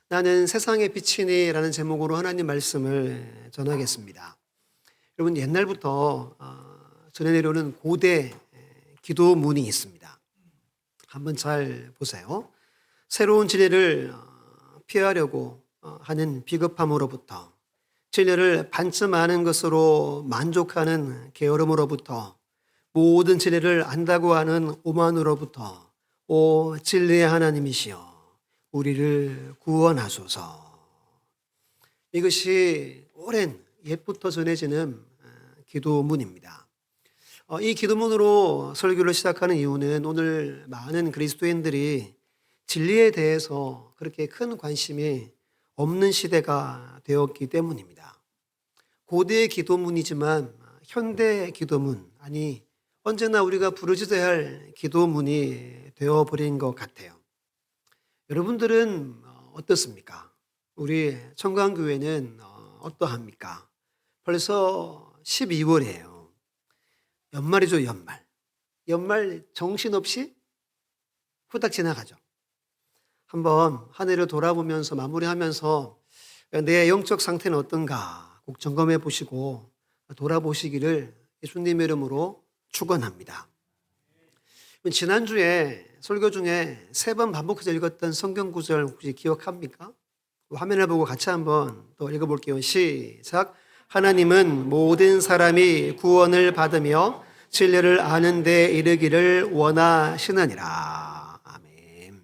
나는 세상의 빛이니 라는 제목으로 하나님 말씀을 전하겠습니다. 여러분, 옛날부터 전해 내려오는 고대 기도문이 있습니다. 한번 잘 보세요. 새로운 진리를 피하려고 하는 비겁함으로부터, 진리를 반쯤 아는 것으로 만족하는 게으름으로부터, 모든 진리를 안다고 하는 오만으로부터, 오 진리의 하나님이시여 우리를 구원하소서. 이것이 오랜 옛부터 전해지는 기도문입니다. 이 기도문으로 설교를 시작하는 이유는 오늘 많은 그리스도인들이 진리에 대해서 그렇게 큰 관심이 없는 시대가 되었기 때문입니다. 고대의 기도문이지만 현대 기도문, 아니 언제나 우리가 부르짖어야 할 기도문이 되어버린 것 같아요. 여러분들은 어떻습니까? 우리 청강교회는 어떠합니까? 벌써 12월이에요. 연말이죠, 연말. 연말 정신없이 후딱 지나가죠. 한번 한 해를 돌아보면서 마무리하면서 내 영적 상태는 어떤가 꼭 점검해 보시고 돌아보시기를 예수님의 이름으로 축원합니다. 지난주에 설교 중에 3번 반복해서 읽었던 성경 구절 혹시 기억합니까? 화면을 보고 같이 한번 또 읽어볼게요. 시작. 하나님은 모든 사람이 구원을 받으며 진리를 아는 데 이르기를 원하시느니라. 아멘.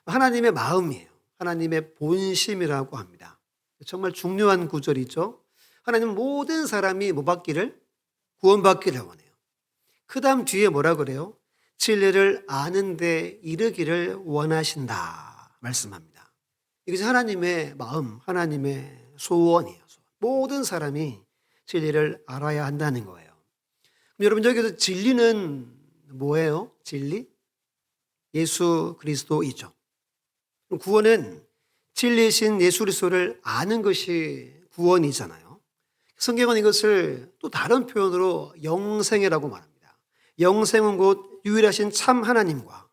하나님의 마음이에요. 하나님의 본심이라고 합니다. 정말 중요한 구절이죠. 하나님은 모든 사람이 뭐 받기를? 구원받기를 원해요. 그 다음 뒤에 뭐라 그래요? 진리를 아는 데 이르기를 원하신다 말씀합니다. 이것이 하나님의 마음, 하나님의 소원이에요. 모든 사람이 진리를 알아야 한다는 거예요. 그럼 여러분, 여기서 진리는 뭐예요? 진리? 예수 그리스도이죠. 구원은 진리이신 예수 그리스도를 아는 것이 구원이잖아요. 성경은 이것을 또 다른 표현으로 영생이라고 말합니다. 영생은 곧 유일하신 참 하나님과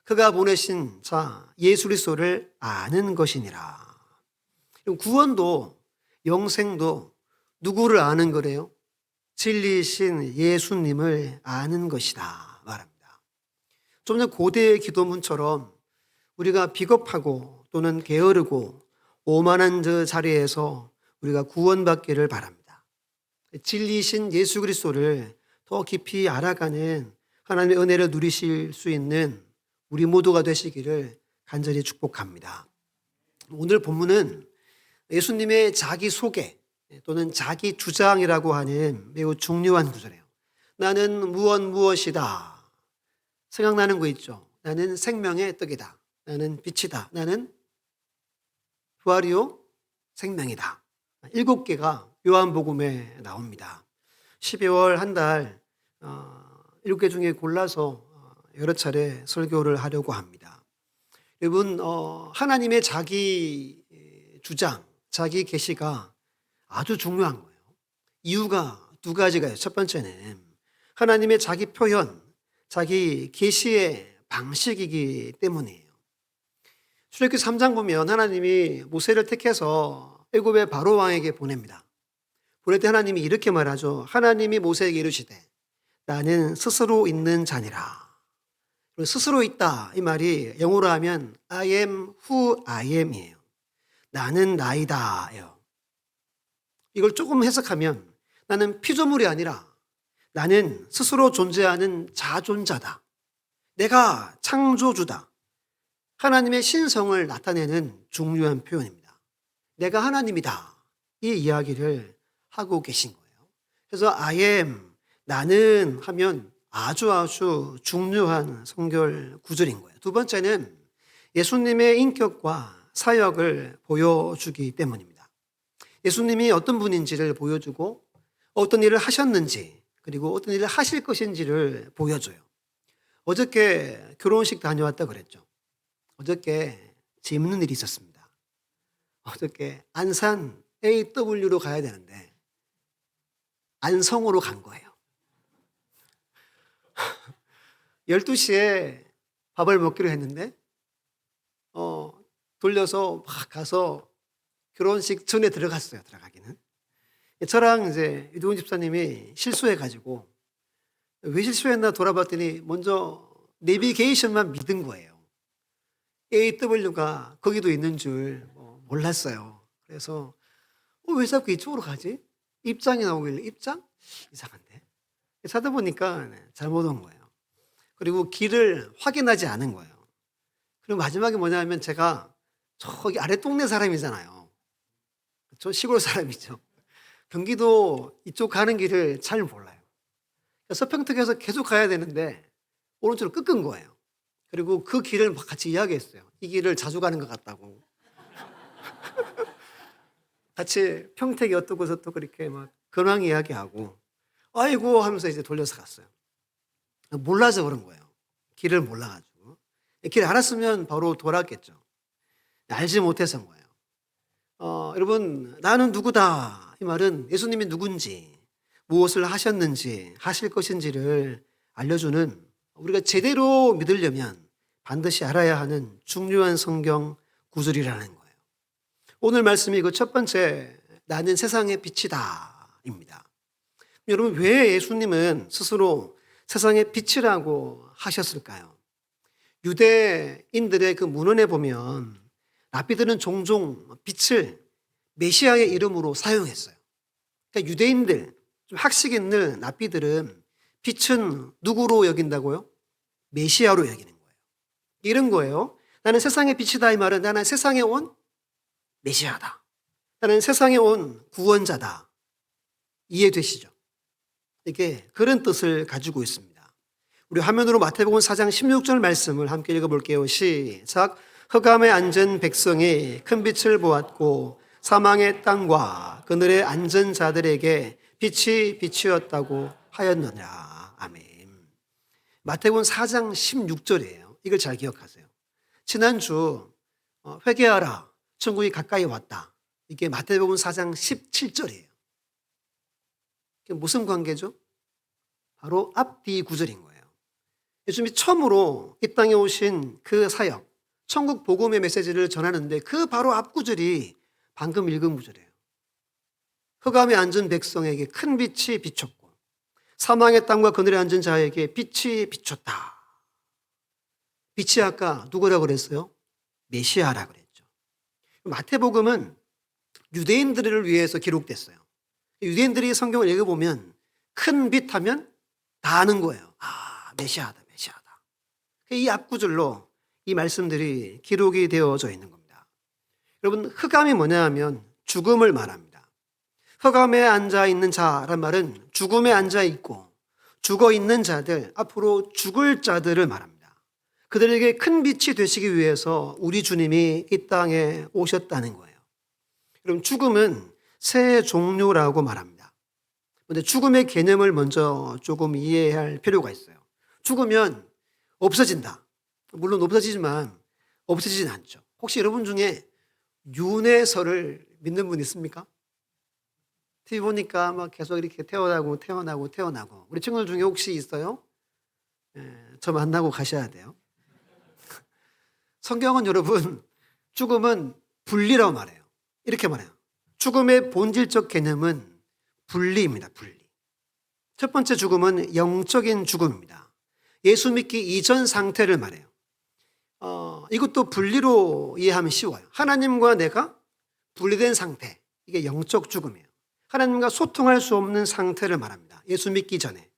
그가 보내신 자 예수 그리스도를 아는 것이니라. 구원도 영생도 누구를 아는 거래요? 진리이신 예수님을 아는 것이다 말합니다. 좀 전 고대의 기도문처럼 우리가 비겁하고 또는 게으르고 오만한 저 자리에서 우리가 구원받기를 바랍니다. 진리이신 예수 그리스도를 더 깊이 알아가는 하나님의 은혜를 누리실 수 있는 우리 모두가 되시기를 간절히 축복합니다. 오늘 본문은 예수님의 자기소개 또는 자기 주장이라고 하는 매우 중요한 구절이에요. 나는 무엇이다. 생각나는 거 있죠. 나는 생명의 떡이다. 나는 빛이다. 나는 부활이요 생명이다. 7개가 요한복음에 나옵니다. 12월 한 달 7개 중에 골라서 여러 차례 설교를 하려고 합니다. 여러분, 하나님의 자기 주장, 자기 계시가 아주 중요한 거예요. 이유가 2가지가 있어요. 첫 번째는 하나님의 자기 표현, 자기 계시의 방식이기 때문이에요. 출애굽기 3장 보면 하나님이 모세를 택해서 애굽의 바로 왕에게 보냅니다. 보낼 때 하나님이 이렇게 말하죠. 하나님이 모세에게 이르시되 나는 스스로 있는 자니라. 스스로 있다 이 말이 영어로 하면 I am who I am이에요. 나는 나이다예요. 이걸 조금 해석하면 나는 피조물이 아니라 나는 스스로 존재하는 자존자다. 내가 창조주다. 하나님의 신성을 나타내는 중요한 표현입니다. 내가 하나님이다. 이 이야기를 하고 계신 거예요. 그래서 I am, 나는 하면 아주 중요한 성결 구절인 거예요. 2번째는 예수님의 인격과 사역을 보여주기 때문입니다. 예수님이 어떤 분인지를 보여주고 어떤 일을 하셨는지 그리고 어떤 일을 하실 것인지를 보여줘요. 어저께 결혼식 다녀왔다 그랬죠. 어저께 재밌는 일이 있었습니다. 어저께 안산 AW로 가야 되는데 안성으로 간 거예요. 12시에 밥을 먹기로 했는데 돌려서 막 가서 결혼식 전에 들어갔어요. 들어가기는. 저랑 이제 유동훈 집사님이 실수해가지고 왜 실수했나 돌아봤더니 먼저 내비게이션만 믿은 거예요. AW가 거기도 있는 줄 몰랐어요. 그래서 왜 자꾸 이쪽으로 가지? 입장이 나오길래 입장? 이상한데. 찾아보니까 잘못 온 거예요. 그리고 길을 확인하지 않은 거예요. 그리고 마지막에 뭐냐면 제가 저기 아래 동네 사람이잖아요. 저 시골 사람이죠. 경기도 이쪽 가는 길을 잘 몰라요. 서평택에서 계속 가야 되는데 오른쪽으로 꺾은 거예요. 그리고 그 길을 막 같이 이야기했어요. 이 길을 자주 가는 것 같다고. 같이 평택이 어떻고 저떻고 그렇게 막 근황 이야기하고 아이고 하면서 이제 돌려서 갔어요. 몰라서 그런 거예요. 길을 몰라가지고. 길 알았으면 바로 돌아왔겠죠. 알지 못해서인 거예요. 여러분, 나는 누구다. 이 말은 예수님이 누군지, 무엇을 하셨는지, 하실 것인지를 알려주는 우리가 제대로 믿으려면 반드시 알아야 하는 중요한 성경 구절이라는 거예요. 오늘 말씀이 그 첫 번째, 나는 세상의 빛이다. 입니다. 여러분, 왜 예수님은 스스로 세상의 빛이라고 하셨을까요? 유대인들의 그 문헌에 보면 랍비들은 종종 빛을 메시아의 이름으로 사용했어요. 그러니까 유대인들, 좀 학식 있는 랍비들은 빛은 누구로 여긴다고요? 메시아로 여기는 거예요. 이런 거예요. 나는 세상의 빛이다 이 말은 나는 세상에 온 메시아다. 나는 세상에 온 구원자다. 이해되시죠? 이게 그런 뜻을 가지고 있습니다. 우리 화면으로 마태복음 4장 16절 말씀을 함께 읽어볼게요. 시작. 흑암에 앉은 백성이 큰 빛을 보았고 사망의 땅과 그늘에 앉은 자들에게 빛이 비추었다고 하였느니라. 아멘. 마태복음 4장 16절이에요. 이걸 잘 기억하세요. 지난주 회개하라. 천국이 가까이 왔다. 이게 마태복음 4장 17절이에요. 이게 무슨 관계죠? 바로 앞뒤 구절인 거예요. 예수님이 처음으로 이 땅에 오신 그 사역, 천국 복음의 메시지를 전하는데 그 바로 앞 구절이 방금 읽은 구절이에요. 흑암에 앉은 백성에게 큰 빛이 비쳤고 사망의 땅과 그늘에 앉은 자에게 빛이 비쳤다. 빛이 아까 누구라고 그랬어요? 메시아라고 그랬죠. 마태복음은 유대인들을 위해서 기록됐어요. 유대인들이 성경을 읽어보면 큰 빛 하면 다 아는 거예요. 아, 메시아다, 메시아다. 이 앞구절로 이 말씀들이 기록이 되어져 있는 겁니다. 여러분, 흑암이 뭐냐 하면 죽음을 말합니다. 흑암에 앉아 있는 자란 말은 죽음에 앉아 있고 죽어 있는 자들, 앞으로 죽을 자들을 말합니다. 그들에게 큰 빛이 되시기 위해서 우리 주님이 이 땅에 오셨다는 거예요. 그럼 죽음은 세 종류라고 말합니다. 그런데 죽음의 개념을 먼저 조금 이해할 필요가 있어요. 죽으면 없어진다. 물론 없어지지만 없어지진 않죠. 혹시 여러분 중에 윤회설을 믿는 분 있습니까? TV 보니까 막 계속 이렇게 태어나고 우리 친구들 중에 혹시 있어요? 저 만나고 가셔야 돼요. 성경은 여러분 죽음은 분리라고 말해요. 이렇게 말해요. 죽음의 본질적 개념은 분리입니다. 분리. 첫 번째 죽음은 영적인 죽음입니다. 예수 믿기 이전 상태를 말해요. 이것도 분리로 이해하면 쉬워요. 하나님과 내가 분리된 상태. 이게 영적 죽음이에요. 하나님과 소통할 수 없는 상태를 말합니다. 예수 믿기 전에.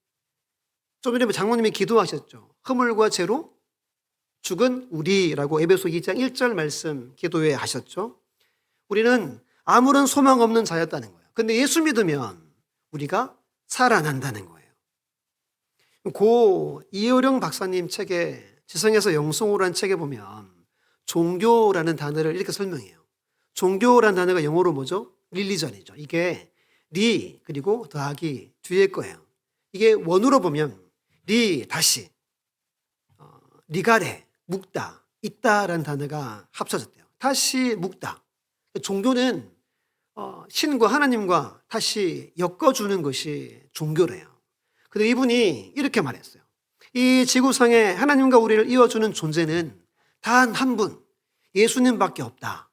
좀 전에 장로님이 기도하셨죠. 허물과 죄로 죽은 우리라고 에베소 2장 1절 말씀 기도회 하셨죠. 우리는 아무런 소망 없는 자였다는 거예요. 근데 예수 믿으면 우리가 살아난다는 거예요. 고 이효령 박사님 책에 지성에서 영성으로라는 책에 보면 종교라는 단어를 이렇게 설명해요. 종교라는 단어가 영어로 뭐죠? 릴리전이죠. 이게 리 그리고 더하기 뒤에 거예요. 이게 원어로 보면 리 다시 리가레 묵다 있다라는 단어가 합쳐졌대요. 다시 묵다. 종교는 신과 하나님과 다시 엮어주는 것이 종교래요. 근데 이분이 이렇게 말했어요. 이 지구상에 하나님과 우리를 이어주는 존재는 단 한 분, 예수님밖에 없다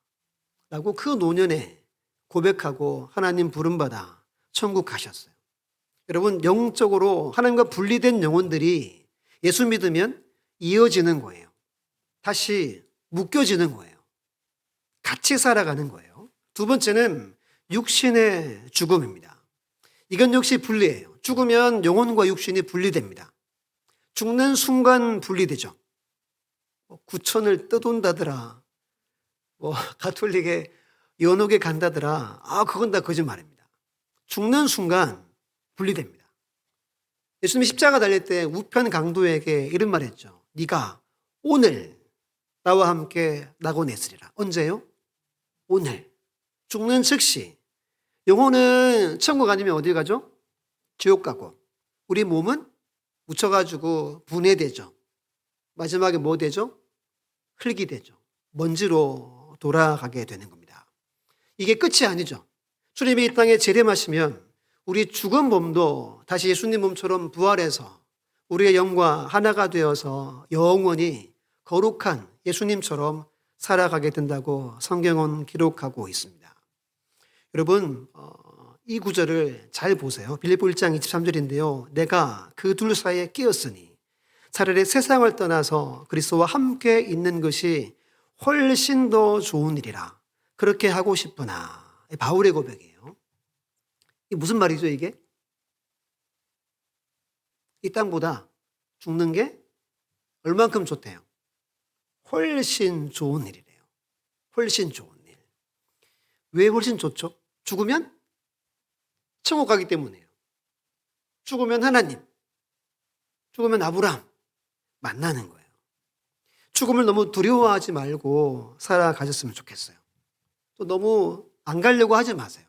라고 그 노년에 고백하고 하나님 부름받아 천국 가셨어요. 여러분, 영적으로 하나님과 분리된 영혼들이 예수 믿으면 이어지는 거예요. 다시 묶여지는 거예요. 같이 살아가는 거예요. 두 번째는 육신의 죽음입니다. 이건 역시 분리예요. 죽으면 영혼과 육신이 분리됩니다. 죽는 순간 분리되죠. 구천을 떠돈다더라, 가톨릭에 연옥에 간다더라. 그건 다 거짓말입니다. 죽는 순간 분리됩니다. 예수님이 십자가 달릴 때 우편 강도에게 이런 말 했죠. 네가 오늘 나와 함께 낙원했으리라. 언제요? 오늘. 죽는 즉시. 영혼은 천국 아니면 어디 가죠? 지옥 가고, 우리 몸은 묻혀가지고 분해되죠. 마지막에 뭐 되죠? 흙이 되죠. 먼지로 돌아가게 되는 겁니다. 이게 끝이 아니죠. 주님이 이 땅에 재림하시면 우리 죽은 몸도 다시 예수님 몸처럼 부활해서 우리의 영과 하나가 되어서 영원히 거룩한 예수님처럼 살아가게 된다고 성경은 기록하고 있습니다. 여러분, 이 구절을 잘 보세요. 빌립보 1장 23절인데요. 내가 그 둘 사이에 끼었으니 차라리 세상을 떠나서 그리스도와 함께 있는 것이 훨씬 더 좋은 일이라. 그렇게 하고 싶으나. 바울의 고백이에요. 이게 무슨 말이죠, 이게? 이 땅보다 죽는 게 얼만큼 좋대요? 훨씬 좋은 일이래요. 훨씬 좋은 일. 왜 훨씬 좋죠? 죽으면 천국 가기 때문이에요. 죽으면 하나님, 죽으면 아브라함 만나는 거예요. 죽음을 너무 두려워하지 말고 살아가셨으면 좋겠어요. 또 너무 안 가려고 하지 마세요.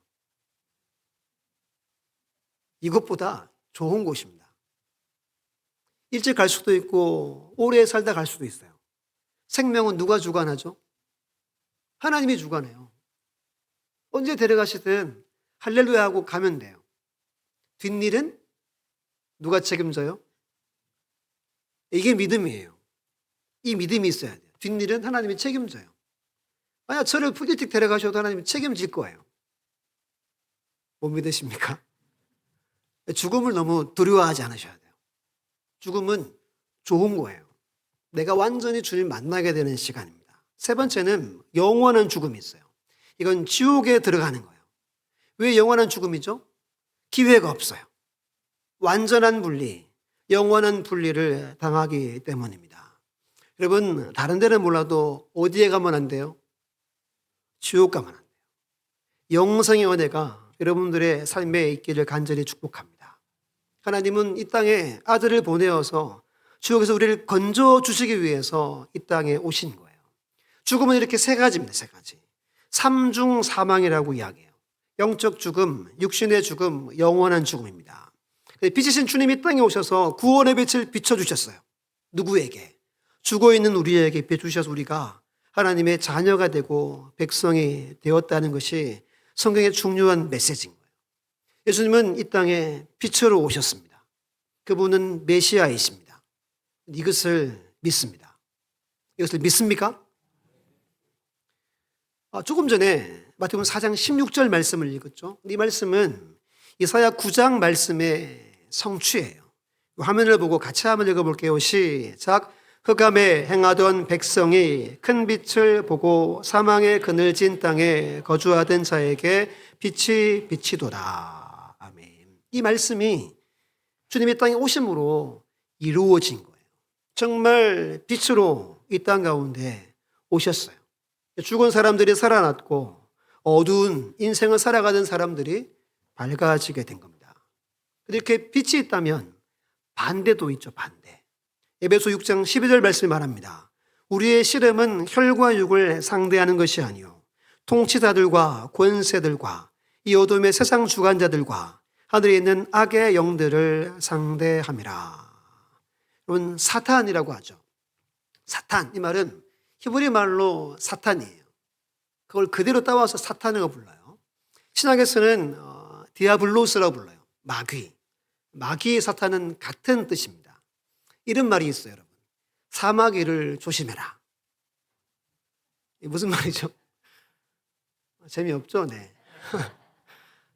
이것보다 좋은 곳입니다. 일찍 갈 수도 있고 오래 살다 갈 수도 있어요. 생명은 누가 주관하죠? 하나님이 주관해요. 언제 데려가시든 할렐루야 하고 가면 돼요. 뒷일은 누가 책임져요? 이게 믿음이에요. 이 믿음이 있어야 돼요. 뒷일은 하나님이 책임져요. 만약 저를 일찍 데려가셔도 하나님이 책임질 거예요. 못 믿으십니까? 죽음을 너무 두려워하지 않으셔야 돼요. 죽음은 좋은 거예요. 내가 완전히 주님 만나게 되는 시간입니다. 세 번째는 영원한 죽음이 있어요. 이건 지옥에 들어가는 거예요. 왜 영원한 죽음이죠? 기회가 없어요. 완전한 분리, 영원한 분리를 당하기 때문입니다. 여러분, 다른 데는 몰라도 어디에 가면 안 돼요? 지옥 가면 안 돼요. 영생의 은혜가 여러분들의 삶에 있기를 간절히 축복합니다. 하나님은 이 땅에 아들을 보내어서 지옥에서 우리를 건져주시기 위해서 이 땅에 오신 거예요. 죽음은 이렇게 세 가지입니다. 세 가지. 삼중 사망이라고 이야기해요. 영적 죽음, 육신의 죽음, 영원한 죽음입니다. 빛이신 주님이 이 땅에 오셔서 구원의 빛을 비춰주셨어요. 누구에게? 죽어있는 우리에게 비춰주셔서 우리가 하나님의 자녀가 되고 백성이 되었다는 것이 성경의 중요한 메시지인 거예요. 예수님은 이 땅에 빛으로 오셨습니다. 그분은 메시아이십니다. 이것을 믿습니다. 이것을 믿습니까? 조금 전에 마태복음 4장 16절 말씀을 읽었죠. 이 말씀은 이사야 9장 말씀의 성취예요. 화면을 보고 같이 한번 읽어볼게요. 시작. 흑암에 행하던 백성이 큰 빛을 보고 사망의 그늘진 땅에 거주하던 자에게 빛이 비치도다. 아멘. 이 말씀이 주님의 땅에 오심으로 이루어진 거예요. 정말 빛으로 이 땅 가운데 오셨어요. 죽은 사람들이 살아났고 어두운 인생을 살아가던 사람들이 밝아지게 된 겁니다. 이렇게 빛이 있다면 반대도 있죠. 반대. 에베소 6장 12절 말씀이 말합니다. 우리의 씨름은 혈과 육을 상대하는 것이 아니요 통치자들과 권세들과 이 어둠의 세상 주관자들과 하늘에 있는 악의 영들을 상대함이라. 여러분, 사탄이라고 하죠. 사탄, 이 말은 히브리 말로 사탄이에요. 그걸 그대로 따와서 사탄이라고 불러요. 신약에서는 디아블로스라고 불러요. 마귀 사탄은 같은 뜻입니다. 이런 말이 있어요, 여러분. 사마귀를 조심해라. 이게 무슨 말이죠? 재미없죠? 네.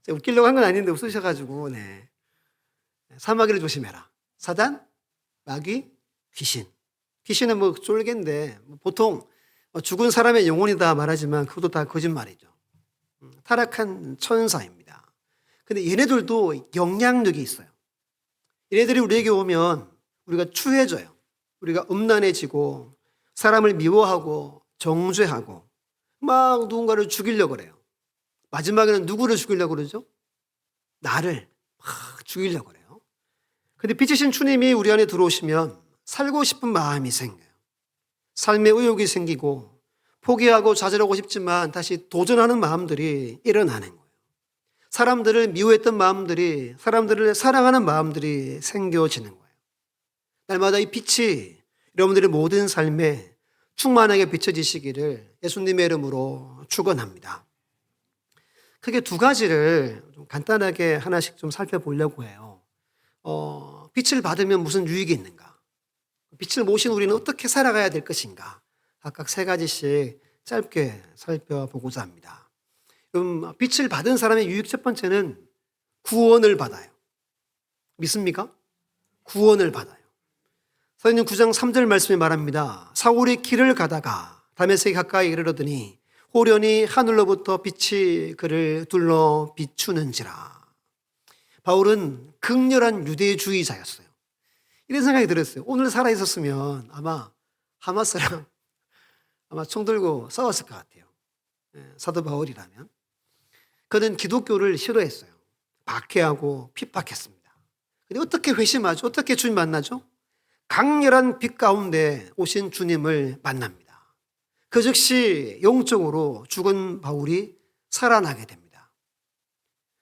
제가 웃기려고 한 건 아닌데 웃으셔가지고, 네. 사마귀를 조심해라. 사단, 마귀, 귀신. 귀신은 뭐 쫄개인데, 보통 죽은 사람의 영혼이다 말하지만 그것도 다 거짓말이죠. 타락한 천사입니다. 근데 얘네들도 영향력이 있어요. 얘네들이 우리에게 오면 우리가 추해져요. 우리가 음란해지고 사람을 미워하고 정죄하고 막 누군가를 죽이려고 그래요. 마지막에는 누구를 죽이려고 그러죠? 나를 막 죽이려고 그래요. 근데 빛이신 주님이 우리 안에 들어오시면 살고 싶은 마음이 생겨요. 삶의 의욕이 생기고 포기하고 좌절하고 싶지만 다시 도전하는 마음들이 일어나는 거예요. 사람들을 미워했던 마음들이, 사람들을 사랑하는 마음들이 생겨지는 거예요. 날마다 이 빛이 여러분들의 모든 삶에 충만하게 비춰지시기를 예수님의 이름으로 축원합니다. 크게 두 가지를 좀 간단하게 하나씩 좀 살펴보려고 해요. 빛을 받으면 무슨 유익이 있는가? 빛을 모신 우리는 어떻게 살아가야 될 것인가? 각각 세 가지씩 짧게 살펴보고자 합니다. 그럼 빛을 받은 사람의 유익 첫 번째는 구원을 받아요. 믿습니까? 구원을 받아요. 사도행전 9장 3절 말씀에 말합니다. 사울이 길을 가다가 다메섹에 가까이 이르러더니 호련히 하늘로부터 빛이 그를 둘러 비추는지라. 바울은 극렬한 유대주의자였어요. 이런 생각이 들었어요. 오늘 살아있었으면 아마 하마스랑 아마 총 들고 싸웠을 것 같아요. 사도 바울이라면. 그는 기독교를 싫어했어요. 박해하고 핍박했습니다. 근데 어떻게 회심하죠? 어떻게 주님 만나죠? 강렬한 빛 가운데 오신 주님을 만납니다. 그 즉시 영적으로 죽은 바울이 살아나게 됩니다.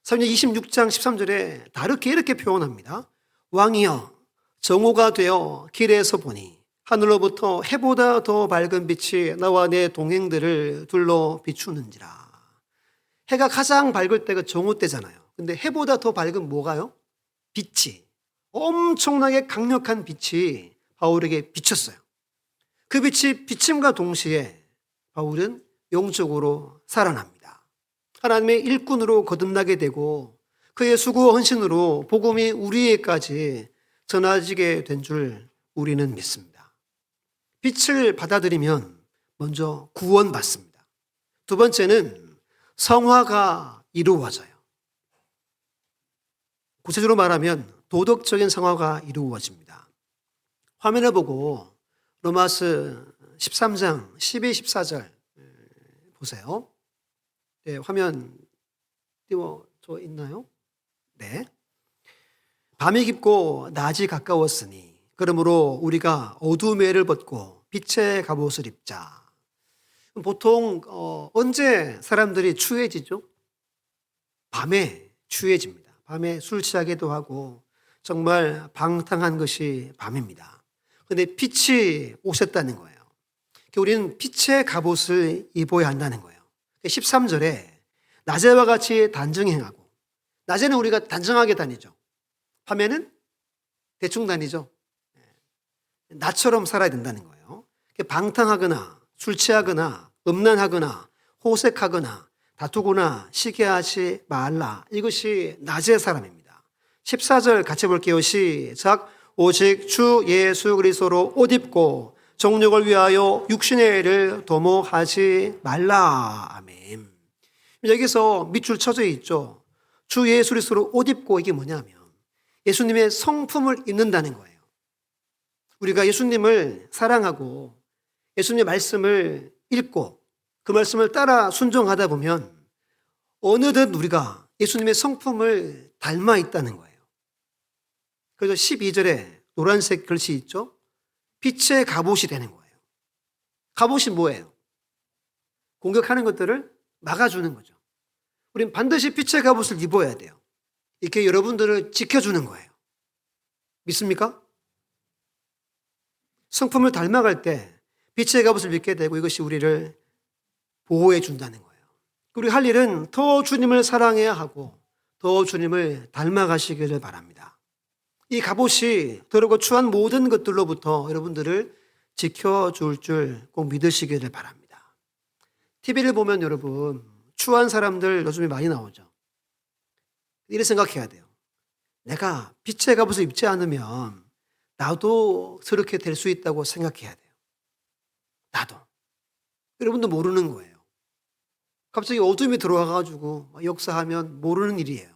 사도행전 26장 13절에 다르게 이렇게 표현합니다. 왕이여 정오가 되어 길에서 보니 하늘로부터 해보다 더 밝은 빛이 나와 내 동행들을 둘러 비추는지라. 해가 가장 밝을 때가 정오 때잖아요. 근데 해보다 더 밝은 뭐가요? 빛이. 엄청나게 강력한 빛이 바울에게 비쳤어요. 그 빛이 비침과 동시에 바울은 영적으로 살아납니다. 하나님의 일꾼으로 거듭나게 되고 그의 수고와 헌신으로 복음이 우리에게까지 전해지게 된 줄 우리는 믿습니다. 빛을 받아들이면 먼저 구원받습니다. 두 번째는 성화가 이루어져요. 구체적으로 말하면 도덕적인 성화가 이루어집니다. 화면을 보고 로마서 13장 12, 14절 보세요. 네, 화면 띄워져 있나요? 네. 밤이 깊고 낮이 가까웠으니 그러므로 우리가 어둠의 애를 벗고 빛의 갑옷을 입자. 보통 언제 사람들이 추해지죠? 밤에 추해집니다. 밤에 술 취하기도 하고 정말 방탕한 것이 밤입니다. 그런데 빛이 오셨다는 거예요. 우리는 빛의 갑옷을 입어야 한다는 거예요. 13절에 낮에와 같이 단정행하고, 낮에는 우리가 단정하게 다니죠. 밤에는 대충 다니죠. 나처럼 살아야 된다는 거예요. 방탕하거나 술 취하거나 음란하거나 호색하거나 다투거나 시기하지 말라. 이것이 낮의 사람입니다. 14절 같이 볼게요. 시작. 오직 주 예수 그리스도로 옷 입고 정욕을 위하여 육신의 일을 도모하지 말라. 아멘. 여기서 밑줄 쳐져 있죠. 주 예수 그리스도로 옷 입고 이게 뭐냐면 예수님의 성품을 입는다는 거예요. 우리가 예수님을 사랑하고 예수님의 말씀을 읽고 그 말씀을 따라 순종하다 보면 어느덧 우리가 예수님의 성품을 닮아 있다는 거예요. 그래서 12절에 노란색 글씨 있죠? 빛의 갑옷이 되는 거예요. 갑옷이 뭐예요? 공격하는 것들을 막아주는 거죠. 우린 반드시 빛의 갑옷을 입어야 돼요. 이렇게 여러분들을 지켜주는 거예요. 믿습니까? 성품을 닮아갈 때 빛의 갑옷을 입게 되고 이것이 우리를 보호해 준다는 거예요. 우리 할 일은 더 주님을 사랑해야 하고 더 주님을 닮아가시기를 바랍니다. 이 갑옷이 더럽고 추한 모든 것들로부터 여러분들을 지켜줄 줄 꼭 믿으시기를 바랍니다. TV를 보면 여러분 추한 사람들 요즘에 많이 나오죠. 이렇게 생각해야 돼요. 내가 빛의 갑옷을 입지 않으면 나도 저렇게 될 수 있다고 생각해야 돼요. 나도. 여러분도 모르는 거예요. 갑자기 어둠이 들어와 가지고 역사하면 모르는 일이에요.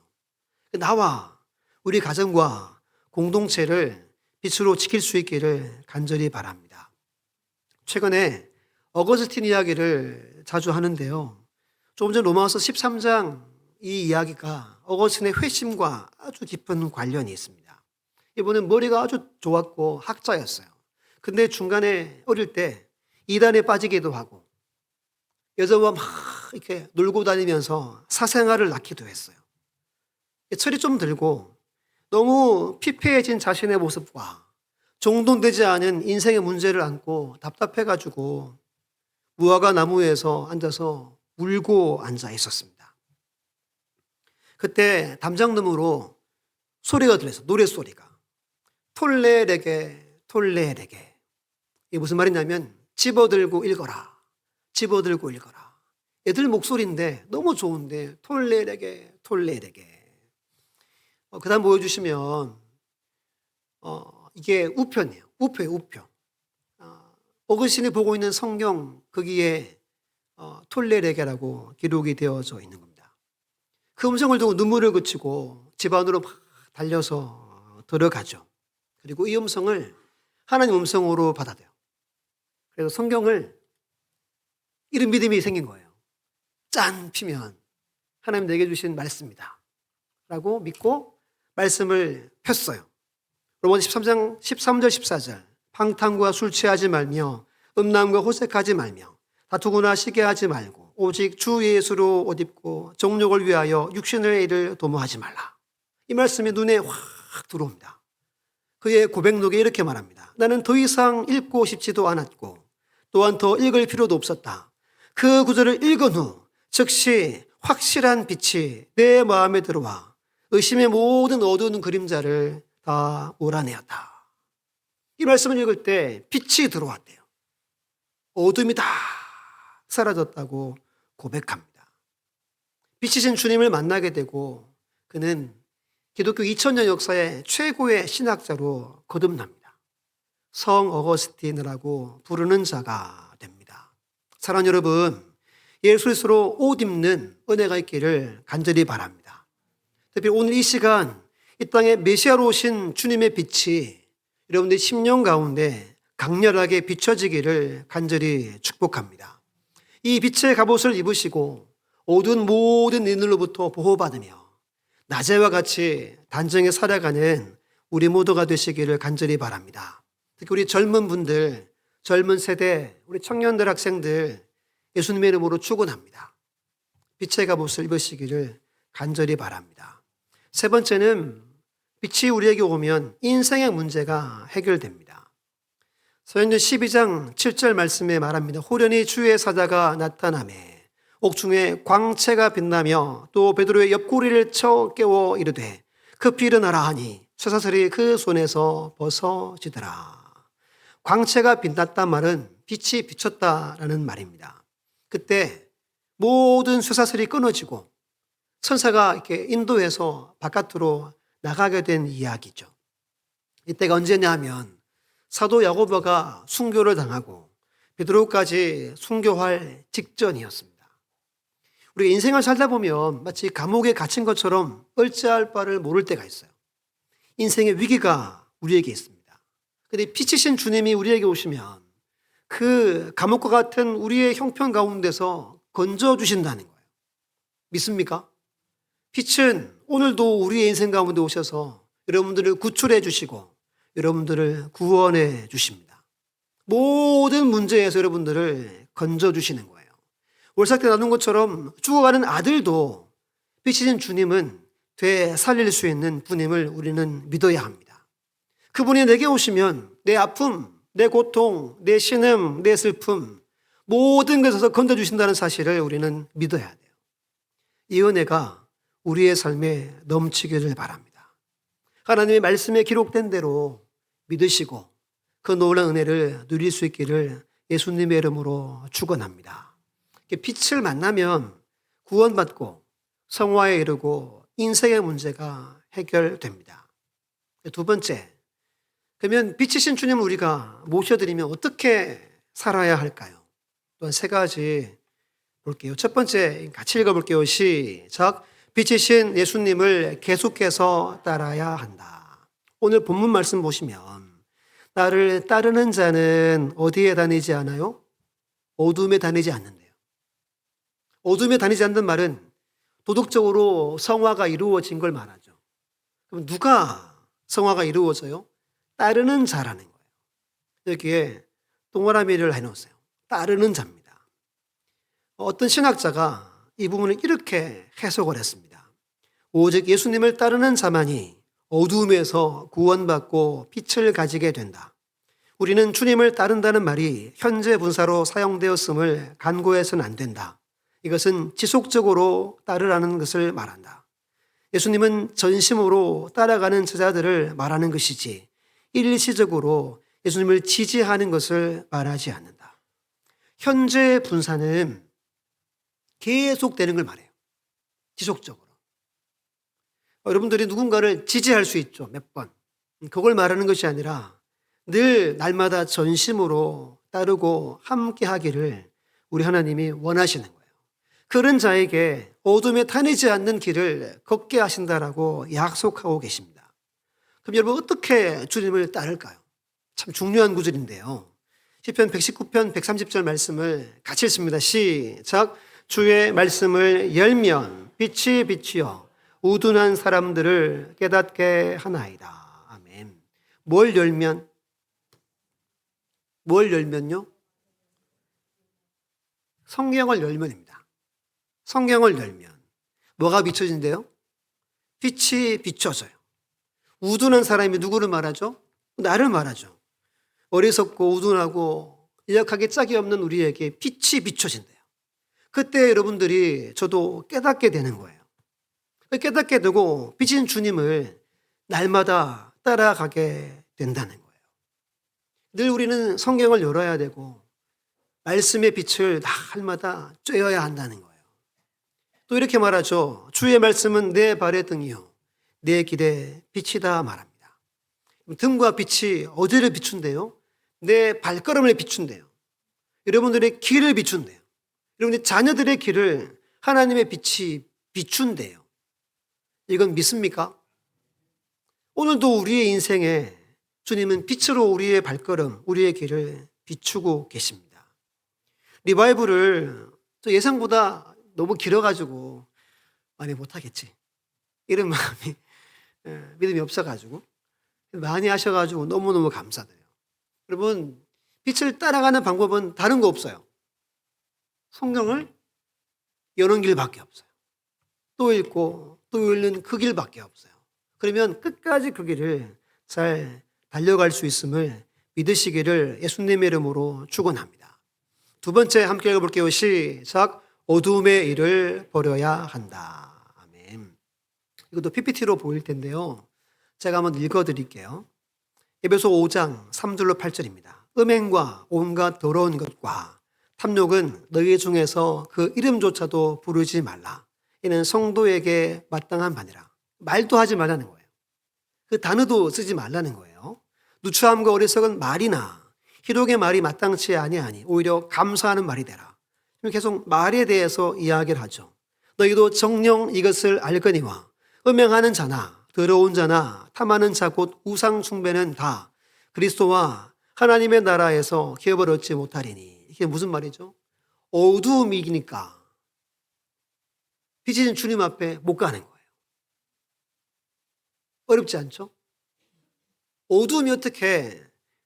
나와 우리 가정과 공동체를 빛으로 지킬 수 있기를 간절히 바랍니다. 최근에 어거스틴 이야기를 자주 하는데요. 조금 전 로마서 13장 이 이야기가 어거스틴의 회심과 아주 깊은 관련이 있습니다. 이분은 머리가 아주 좋았고 학자였어요. 근데 중간에 어릴 때 이단에 빠지기도 하고 여자와 막 이렇게 놀고 다니면서 사생활을 낳기도 했어요. 철이 좀 들고 너무 피폐해진 자신의 모습과 정돈되지 않은 인생의 문제를 안고 답답해가지고 무화과 나무에서 앉아서 울고 앉아 있었습니다. 그때 담장너머로 소리가 들렸어요. 노랫소리가. 톨레레게 톨레레게. 이게 무슨 말이냐면 집어들고 읽어라. 집어들고 읽어라. 애들 목소리인데 너무 좋은데 톨레레게 톨레레게. 그 다음 보여주시면 이게 우편이에요. 우표예요. 우표. 어거스틴이 보고 있는 성경 거기에 톨레레게라고 기록이 되어져 있는 겁니다. 그 음성을 두고 눈물을 그치고 집 안으로 막 달려서 들어가죠. 그리고 이 음성을 하나님 음성으로 받아들여요. 그래서 성경을 이런 믿음이 생긴 거예요. 짠 피면 하나님 내게 주신 말씀이다 라고 믿고 말씀을 폈어요. 로마서 13장 13절 14절 방탕과 술 취하지 말며 음란과 호색하지 말며 다투거나 시기하지 말고 오직 주 예수로 옷 입고 정욕을 위하여 육신의 일을 도모하지 말라. 이 말씀이 눈에 확 들어옵니다. 그의 고백록에 이렇게 말합니다. 나는 더 이상 읽고 싶지도 않았고 또한 더 읽을 필요도 없었다. 그 구절을 읽은 후 즉시 확실한 빛이 내 마음에 들어와 의심의 모든 어두운 그림자를 다 몰아내었다. 이 말씀을 읽을 때 빛이 들어왔대요. 어둠이 다 사라졌다고 고백합니다. 빛이신 주님을 만나게 되고 그는 기독교 2000년 역사의 최고의 신학자로 거듭납니다. 성 어거스틴이라고 부르는 자가 됩니다. 사랑하는 여러분, 예수 그리스도로 옷 입는 은혜가 있기를 간절히 바랍니다. 특히 오늘 이 시간 이 땅에 메시아로 오신 주님의 빛이 여러분들의 심령 가운데 강렬하게 비춰지기를 간절히 축복합니다. 이 빛의 갑옷을 입으시고 어두운 모든 인들로부터 보호받으며 낮에와 같이 단정히 살아가는 우리 모두가 되시기를 간절히 바랍니다. 특히 우리 젊은 분들, 젊은 세대, 우리 청년들, 학생들 예수님의 이름으로 축원합니다. 빛의 갑옷을 입으시기를 간절히 바랍니다. 세 번째는 빛이 우리에게 오면 인생의 문제가 해결됩니다. 사도행전 12장 7절 말씀에 말합니다. 호련히 주의 사자가 나타나매 옥중에 광채가 빛나며 또 베드로의 옆구리를 쳐 깨워 이르되 급히 일어나라 하니 쇠사슬이 그 손에서 벗어지더라. 광채가 빛났단 말은 빛이 비쳤다라는 말입니다. 그때 모든 쇠사슬이 끊어지고 천사가 이렇게 인도해서 바깥으로 나가게 된 이야기죠. 이때가 언제냐 하면 사도 야고보가 순교를 당하고 베드로까지 순교할 직전이었습니다. 우리가 인생을 살다 보면 마치 감옥에 갇힌 것처럼 어찌할 바를 모를 때가 있어요. 인생의 위기가 우리에게 있습니다. 그런데 빛이신 주님이 우리에게 오시면 그 감옥과 같은 우리의 형편 가운데서 건져주신다는 거예요. 믿습니까? 빛은 오늘도 우리의 인생 가운데 오셔서 여러분들을 구출해 주시고 여러분들을 구원해 주십니다. 모든 문제에서 여러분들을 건져주시는 거예요. 월삭 때 나눈 것처럼 죽어가는 아들도 빛이신 주님은 되살릴 수 있는 분임을 우리는 믿어야 합니다. 그분이 내게 오시면 내 아픔, 내 고통, 내 신음, 내 슬픔 모든 것에서 건져주신다는 사실을 우리는 믿어야 돼요. 이 은혜가 우리의 삶에 넘치기를 바랍니다. 하나님의 말씀에 기록된 대로 믿으시고 그 놀라운 은혜를 누릴 수 있기를 예수님의 이름으로 축원합니다. 빛을 만나면 구원받고 성화에 이르고 인생의 문제가 해결됩니다. 두 번째, 그러면 빛이신 주님을 우리가 모셔드리면 어떻게 살아야 할까요? 또한 세 가지 볼게요. 첫 번째 같이 읽어볼게요. 시작. 빛이신 예수님을 계속해서 따라야 한다. 오늘 본문 말씀 보시면 나를 따르는 자는 어디에 다니지 않아요? 어둠에 다니지 않는데요. 어둠에 다니지 않는 말은 도덕적으로 성화가 이루어진 걸 말하죠. 그럼 누가 성화가 이루어져요? 따르는 자라는 거예요. 여기에 동그라미를 해놓으세요. 따르는 자입니다. 어떤 신학자가 이 부분을 이렇게 해석을 했습니다. 오직 예수님을 따르는 자만이 어두움에서 구원받고 빛을 가지게 된다. 우리는 주님을 따른다는 말이 현재 분사로 사용되었음을 간과해서는 안 된다. 이것은 지속적으로 따르라는 것을 말한다. 예수님은 전심으로 따라가는 제자들을 말하는 것이지 일시적으로 예수님을 지지하는 것을 말하지 않는다. 현재 분사는 계속되는 걸 말해요. 지속적으로. 여러분들이 누군가를 지지할 수 있죠. 몇 번. 그걸 말하는 것이 아니라 늘 날마다 전심으로 따르고 함께 하기를 우리 하나님이 원하시는 거예요. 그런 자에게 어둠에 타니지 않는 길을 걷게 하신다라고 약속하고 계십니다. 그럼 여러분 어떻게 주님을 따를까요? 참 중요한 구절인데요. 시편 119편 130절 말씀을 같이 읽습니다. 시작. 주의 말씀을 열면 빛이 비치어 우둔한 사람들을 깨닫게 하나이다. 아멘. 뭘 열면? 뭘 열면요? 성경을 열면입니다. 성경을 열면 뭐가 비춰진대요? 빛이 비춰져요. 우둔한 사람이 누구를 말하죠? 나를 말하죠. 어리석고 우둔하고 인력하기 짝이 없는 우리에게 빛이 비춰진대요. 그때 여러분들이 저도 깨닫게 되는 거예요. 깨닫게 되고 빛인 주님을 날마다 따라가게 된다는 거예요. 늘 우리는 성경을 열어야 되고 말씀의 빛을 날마다 쬐어야 한다는 거예요. 또 이렇게 말하죠. 주의 말씀은 내 발의 등이요 내 길의 빛이다 말합니다. 등과 빛이 어디를 비춘대요? 내 발걸음을 비춘대요. 여러분들의 길을 비춘대요. 여러분의 자녀들의 길을 하나님의 빛이 비춘대요. 이건 믿습니까? 오늘도 우리의 인생에 주님은 빛으로 우리의 발걸음, 우리의 길을 비추고 계십니다. 리바이브를 예상보다 너무 길어가지고 많이 못하겠지. 이런 마음이 믿음이 없어가지고 많이 하셔가지고 너무너무 감사드려요. 여러분 빛을 따라가는 방법은 다른 거 없어요. 성경을 여는 길밖에 없어요. 또 읽고 또 읽는 그 길밖에 없어요. 그러면 끝까지 그 길을 잘 달려갈 수 있음을 믿으시기를 예수님의 이름으로 축원합니다. 두 번째 함께 읽어볼게요. 시작. 어두움의 일을 버려야 한다. 아멘. 이것도 PPT로 보일 텐데요. 제가 한번 읽어드릴게요. 에베소 5장 3절로 8절입니다. 음행과 온갖 더러운 것과 탐욕은 너희 중에서 그 이름조차도 부르지 말라. 이는 성도에게 마땅한 바니라. 말도 하지 말라는 거예요. 그 단어도 쓰지 말라는 거예요. 누추함과 어리석은 말이나 희록의 말이 마땅치 아니하니 오히려 감사하는 말이 되라. 계속 말에 대해서 이야기를 하죠. 너희도 정녕 이것을 알거니와 음행하는 자나 더러운 자나 탐하는 자 곧 우상 숭배는 다 그리스도와 하나님의 나라에서 기업을 얻지 못하리니. 이게 무슨 말이죠? 어두움이니까 빛이신 주님 앞에 못 가는 거예요. 어렵지 않죠? 어두움이 어떻게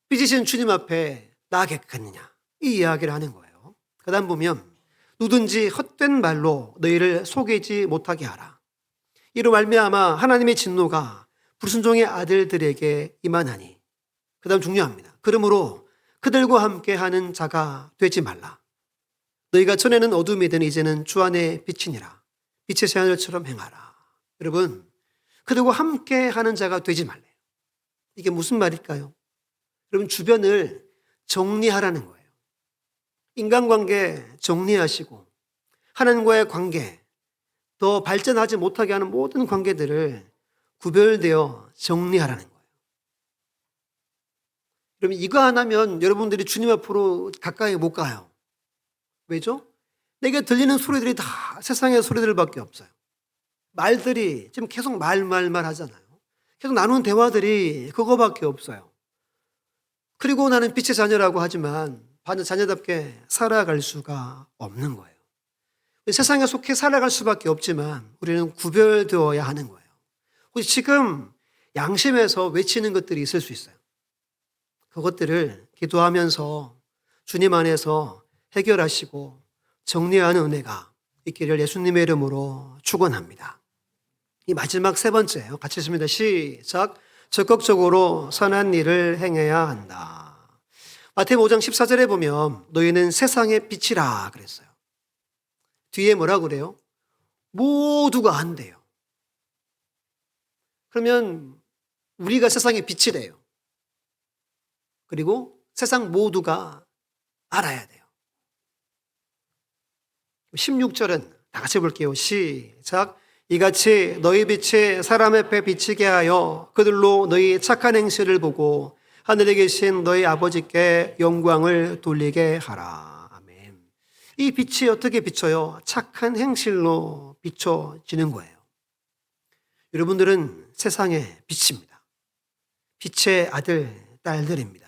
빛이신 주님 앞에 나아가겠느냐, 이 이야기를 하는 거예요. 그 다음 보면 누든지 헛된 말로 너희를 속이지 못하게 하라. 이로 말미암아 하나님의 진노가 불순종의 아들들에게 임하나니. 그 다음 중요합니다. 그러므로 그들과 함께 하는 자가 되지 말라. 너희가 전에는 어둠이더니 이제는 주 안에 빛이니라. 빛의 새하늘처럼 행하라. 여러분, 그들과 함께 하는 자가 되지 말래요. 이게 무슨 말일까요? 여러분, 주변을 정리하라는 거예요. 인간관계 정리하시고 하나님과의 관계, 더 발전하지 못하게 하는 모든 관계들을 구별되어 정리하라는 거예요. 그러면 이거 안 하면 여러분들이 주님 앞으로 가까이 못 가요. 왜죠? 내게 들리는 소리들이 다 세상의 소리들밖에 없어요. 말들이 지금 계속 말 하잖아요. 계속 나누는 대화들이 그거밖에 없어요. 그리고 나는 빛의 자녀라고 하지만 자녀답게 살아갈 수가 없는 거예요. 세상에 속해 살아갈 수밖에 없지만 우리는 구별되어야 하는 거예요. 혹시 지금 양심에서 외치는 것들이 있을 수 있어요. 그것들을 기도하면서 주님 안에서 해결하시고 정리하는 은혜가 있기를 예수님의 이름으로 축원합니다. 이 마지막 세 번째예요. 같이 읽습니다. 시작. 적극적으로 선한 일을 행해야 한다. 마태복음 5장 14절에 보면 너희는 세상의 빛이라 그랬어요. 뒤에 뭐라 그래요? 모두가 한대요. 그러면 우리가 세상의 빛이래요. 그리고 세상 모두가 알아야 돼요. 16절은 다 같이 볼게요. 시작. 이같이 너희 빛이 사람 앞에 비치게 하여 그들로 너희 착한 행실을 보고 하늘에 계신 너희 아버지께 영광을 돌리게 하라. 아멘. 이 빛이 어떻게 비쳐요? 착한 행실로 비춰지는 거예요. 여러분들은 세상의 빛입니다. 빛의 아들, 딸들입니다.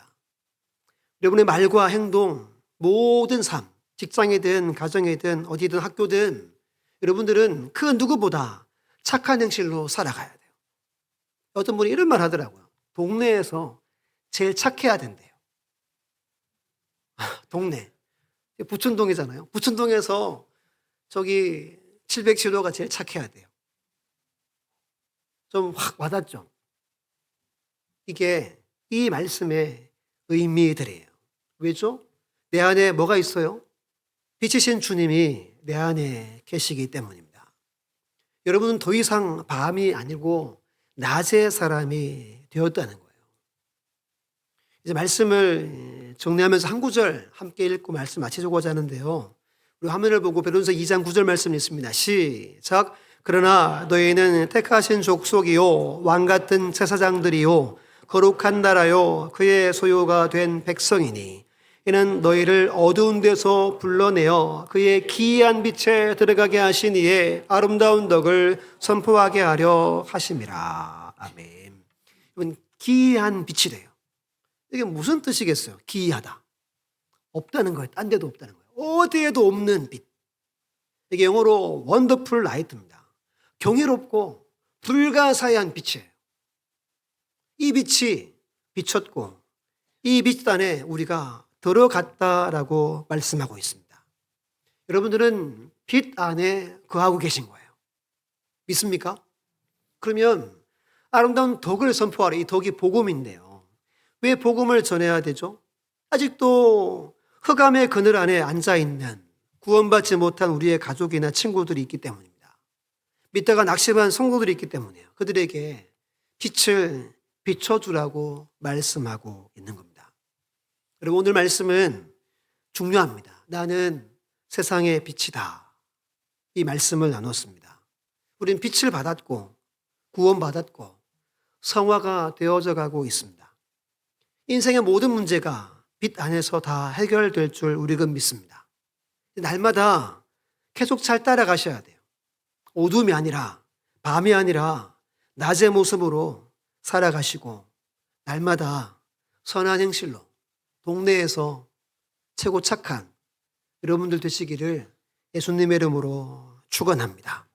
여러분의 말과 행동, 모든 삶, 직장이든 가정이든 어디든 학교든 여러분들은 그 누구보다 착한 행실로 살아가야 돼요. 어떤 분이 이런 말 하더라고요. 동네에서 제일 착해야 된대요. 동네. 부천동이잖아요. 부천동에서 저기 707호가 제일 착해야 돼요. 좀 확 와닿죠? 이게 이 말씀의 의미들이에요. 왜죠? 내 안에 뭐가 있어요? 빛이신 주님이 내 안에 계시기 때문입니다. 여러분은 더 이상 밤이 아니고 낮의 사람이 되었다는 거예요. 이제 말씀을 정리하면서 한 구절 함께 읽고 말씀 마치고자 하는데요. 우리 화면을 보고 베드로전서 2장 9절 말씀이 있습니다. 시작. 그러나 너희는 택하신 족속이요 왕 같은 제사장들이요 거룩한 나라요 그의 소유가 된 백성이니 이는 너희를 어두운 데서 불러내어 그의 기이한 빛에 들어가게 하신 이의 아름다운 덕을 선포하게 하려 하심이라. 아멘. 이건 기이한 빛이래요. 이게 무슨 뜻이겠어요? 기이하다. 없다는 거예요. 딴 데도 없다는 거예요. 어디에도 없는 빛. 이게 영어로 원더풀 라이트입니다. 경이롭고 불가사의한 빛이에요. 이 빛이 비쳤고 이 빛 안에 우리가 들어갔다라고 말씀하고 있습니다. 여러분들은 빛 안에 거하고 계신 거예요. 믿습니까? 그러면 아름다운 덕을 선포하라. 이 덕이 복음인데요. 왜 복음을 전해야 되죠? 아직도 흑암의 그늘 안에 앉아있는 구원받지 못한 우리의 가족이나 친구들이 있기 때문입니다. 믿다가 낙심한 성도들이 있기 때문이에요. 그들에게 빛을 비춰주라고 말씀하고 있는 겁니다. 여러분 오늘 말씀은 중요합니다. 나는 세상의 빛이다. 이 말씀을 나눴습니다. 우리는 빛을 받았고 구원받았고 성화가 되어져 가고 있습니다. 인생의 모든 문제가 빛 안에서 다 해결될 줄 우리는 믿습니다. 날마다 계속 잘 따라가셔야 돼요. 어둠이 아니라 밤이 아니라 낮의 모습으로 살아가시고 날마다 선한 행실로 동네에서 최고 착한 여러분들 되시기를 예수님의 이름으로 축원합니다.